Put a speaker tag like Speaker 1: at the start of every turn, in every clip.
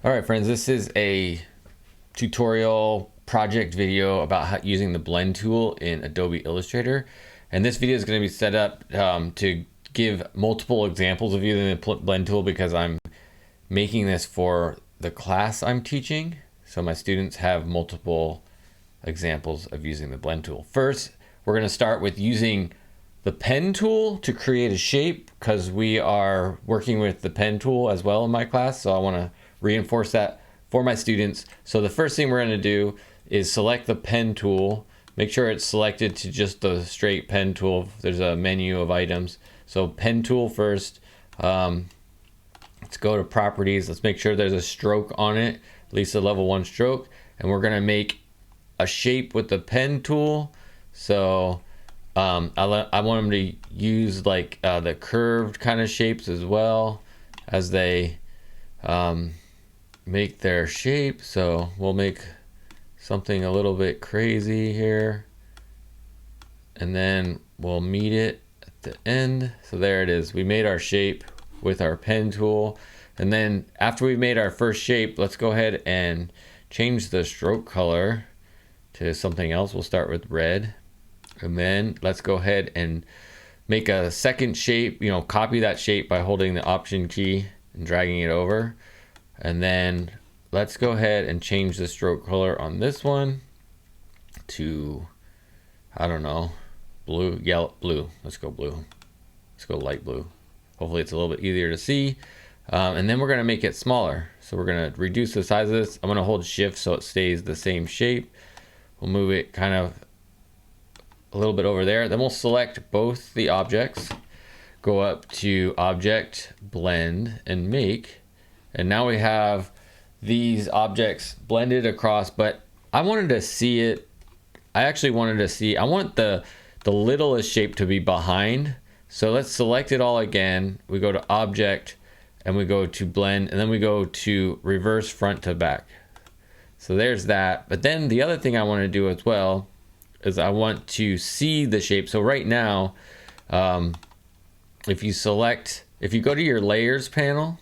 Speaker 1: All right, friends, this is a tutorial project video about using the blend tool in Adobe Illustrator. And this video is going to be set up to give multiple examples of using the blend tool because I'm making this for the class I'm teaching. So my students have multiple examples of using the blend tool. First, we're going to start with using the pen tool to create a shape because we are working with the pen tool as well in my class. So I want to reinforce that for my students. So the first thing we're going to do is select the pen tool. Make sure it's selected to just the straight pen tool. There's a menu of items. So pen tool first. Let's go to properties. Let's make sure there's a stroke on it, at least a level 1 stroke. And we're going to make a shape with the pen tool. So I want them to use like the curved kind of shapes as well as they make their shape. So we'll make something a little bit crazy here, and then we'll meet it at the end. So there it is. We made our shape with our pen tool. And then after we've made our first shape, let's go ahead and change the stroke color to something else. We'll start with red. And then let's go ahead and make a second shape, copy that shape by holding the Option key and dragging it over. And then let's go ahead and change the stroke color on this one to, I don't know, blue, yellow, blue. Let's go blue. Let's go light blue. Hopefully it's a little bit easier to see. And then we're going to make it smaller. So we're going to reduce the size of this. I'm going to hold Shift so it stays the same shape. We'll move it kind of a little bit over there. Then we'll select both the objects, go up to Object, Blend, and Make. And now we have these objects blended across, but I wanted to see it. I want the littlest shape to be behind. So let's select it all again. We go to Object and we go to Blend, and then we go to Reverse Front to Back. So there's that. But then the other thing I want to do as well is I want to see the shape. So right now, if you go to your layers panel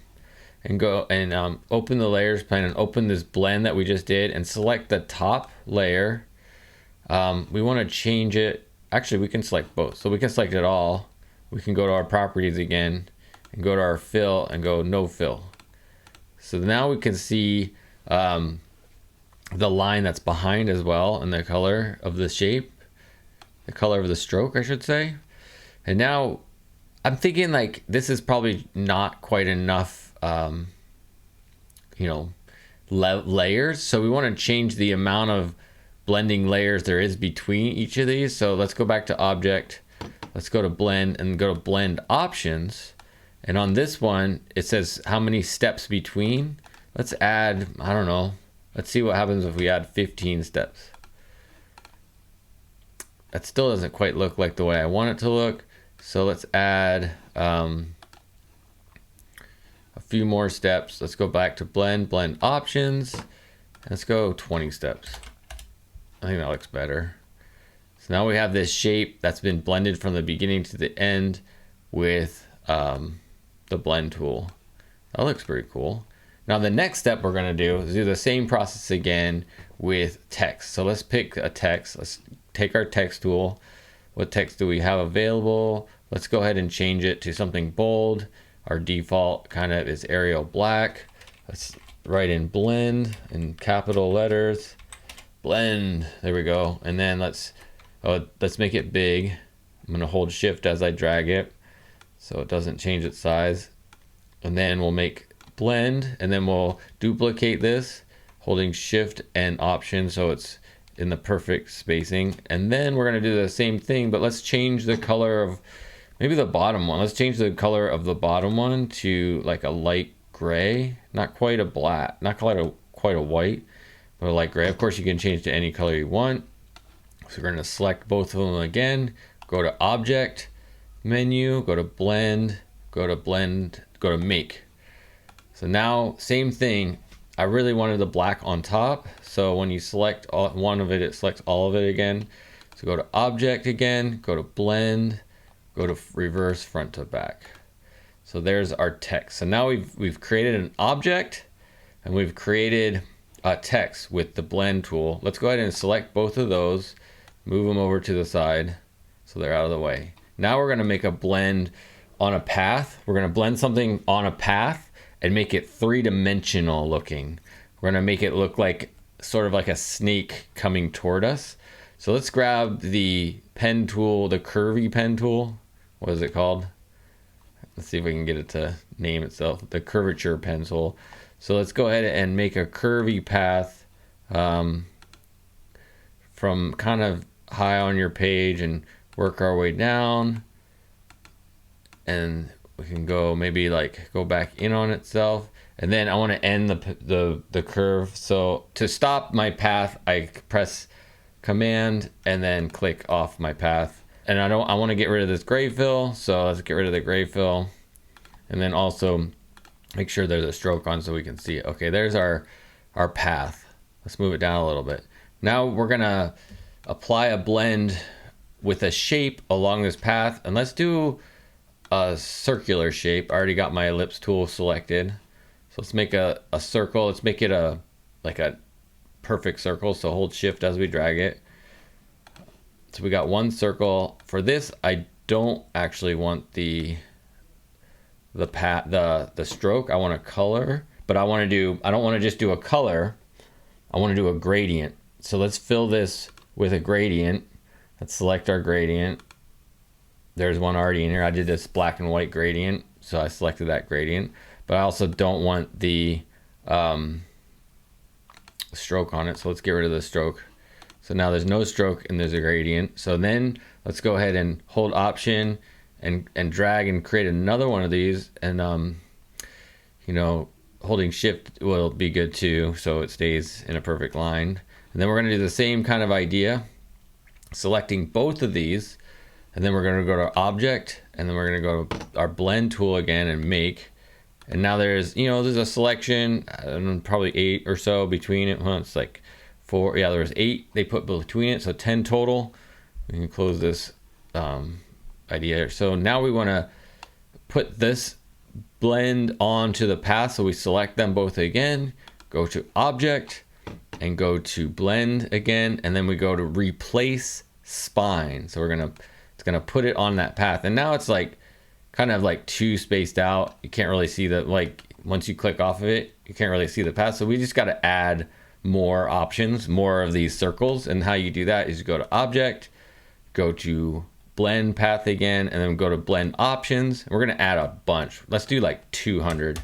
Speaker 1: and go and open the layers panel and open this blend that we just did and select the top layer, we want to change it. Actually, we can select both. So we can select it all. We can go to our properties again and go to our fill and go no fill. So now we can see the line that's behind as well, and the color of the shape, the color of the stroke, I should say. And now I'm thinking like this is probably not quite enough, layers. So we want to change the amount of blending layers there is between each of these. So let's go back to Object. Let's go to Blend and go to Blend Options. And on this one, it says how many steps between. Let's add, I don't know. Let's see what happens if we add 15 steps. That still doesn't quite look like the way I want it to look. So let's add a few more steps. Let's go back to Blend Options. Let's go 20 steps. I think that looks better. So now we have this shape that's been blended from the beginning to the end with the blend tool. That looks pretty cool. Now the next step we're going to do is do the same process again with text. So let's pick a text. Let's take our text tool. What text do we have available? Let's go ahead and change it to something bold. Our default kind of is Arial black. Let's write in blend in capital letters. Blend. There we go. And then let's make it big. I'm going to hold Shift as I drag it so it doesn't change its size. And then we'll make blend, and then we'll duplicate this holding Shift and Option so it's in the perfect spacing. And then we're going to do the same thing, but let's change the color of maybe the bottom one. Let's change the color of the bottom one to like a light gray, not quite a black, not quite a white, but a light gray. Of course, you can change to any color you want. So we're going to select both of them again, go to Object, Menu, go to Blend, go to Make. So now, same thing. I really wanted the black on top. So when you select one of it, it selects all of it again. So go to Object again, go to Blend, go to Reverse Front to Back. So there's our text. So now we've created an object and we've created a text with the blend tool. Let's go ahead and select both of those, move them over to the side so they're out of the way. Now we're gonna make a blend on a path. We're gonna blend something on a path and make it three-dimensional looking. We're gonna make it look like sort of like a snake coming toward us. So let's grab the pen tool, the curvy pen tool. What is it called? Let's see if we can get it to name itself. The curvature pen tool. So let's go ahead and make a curvy path from kind of high on your page and work our way down. And we can go maybe like go back in on itself. And then I want to end the curve. So to stop my path, I press Command and then click off my path. And I want to get rid of this gray fill. So let's get rid of the gray fill. And then also make sure there's a stroke on so we can see it. Okay, there's our path. Let's move it down a little bit. Now we're gonna apply a blend with a shape along this path. And let's do a circular shape. I already got my ellipse tool selected. So let's make a circle. Let's make it like a perfect circle. So hold shift as we drag it. So we got one circle. For this, I don't actually want the stroke. I want a color, but I don't want to just do a color. I want to do a gradient. So let's fill this with a gradient. Let's select our gradient. There's one already in here. I did this black and white gradient, so I selected that gradient. But I also don't want the stroke on it, so let's get rid of the stroke. So now there's no stroke and there's a gradient. So then let's go ahead and hold Option and drag and create another one of these. And you know, holding Shift will be good too, so it stays in a perfect line. And then we're going to do the same kind of idea, selecting both of these. And then we're going to go to Object, and then we're going to go to our Blend tool again and Make. And now there's a selection, probably 8 or so between it. Well, it's like 4. Yeah, there's 8 they put between it, so 10 total. We can close this idea. So now we want to put this blend onto the path. So we select them both again, go to Object, and go to Blend again, and then we go to Replace Spine. So it's gonna put it on that path, and now it's like kind of like too spaced out. You can't really see once you click off of it, you can't really see the path. So we just got to add more options, more of these circles. And how you do that is you go to Object, go to Blend Path again, and then go to Blend Options. And we're going to add a bunch. Let's do like 200.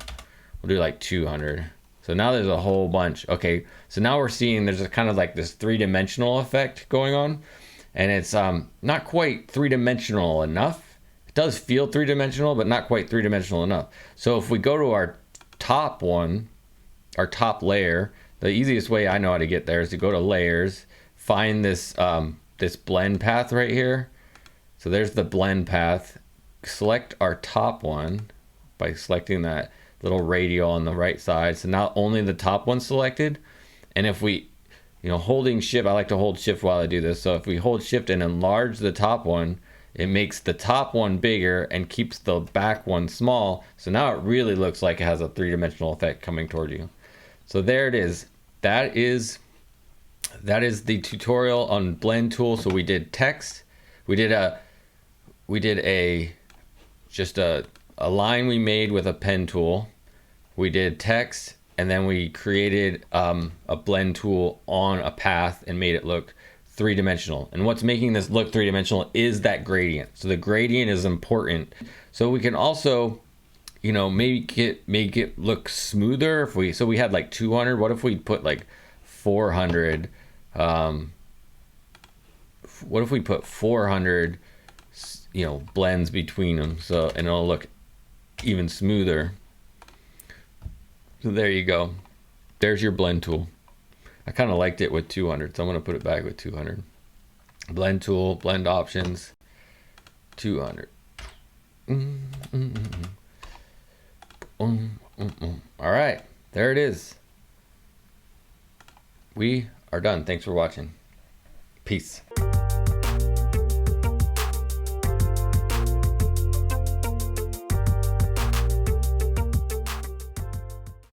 Speaker 1: We'll do like 200. So now there's a whole bunch. Okay, so now we're seeing there's a kind of like this three-dimensional effect going on. And it's not quite three-dimensional enough. It does feel three-dimensional, but not quite three-dimensional enough. So if we go to our top one, our top layer, the easiest way I know how to get there is to go to Layers, find this this blend path right here. So there's the blend path. Select our top one by selecting that little radial on the right side. So now only the top one's selected. And if we, holding Shift, I like to hold Shift while I do this. So if we hold Shift and enlarge the top one, it makes the top one bigger and keeps the back one small. So now it really looks like it has a three-dimensional effect coming toward you. So there it is. That is the tutorial on Blend tool. So we did text. We did just a line we made with a pen tool. We did text, and then we created a blend tool on a path and made it look three-dimensional. And what's making this look three-dimensional is that gradient. So the gradient is important. So we can also, make it look smoother. So we had like 200. What if we put like 400? What if we put 400, blends between them? So, and it'll look even smoother. So there you go. There's your blend tool. I kind of liked it with 200, so I'm going to put it back with 200. Blend tool, blend options, 200. All right, there it is. We are done. Thanks for watching. Peace.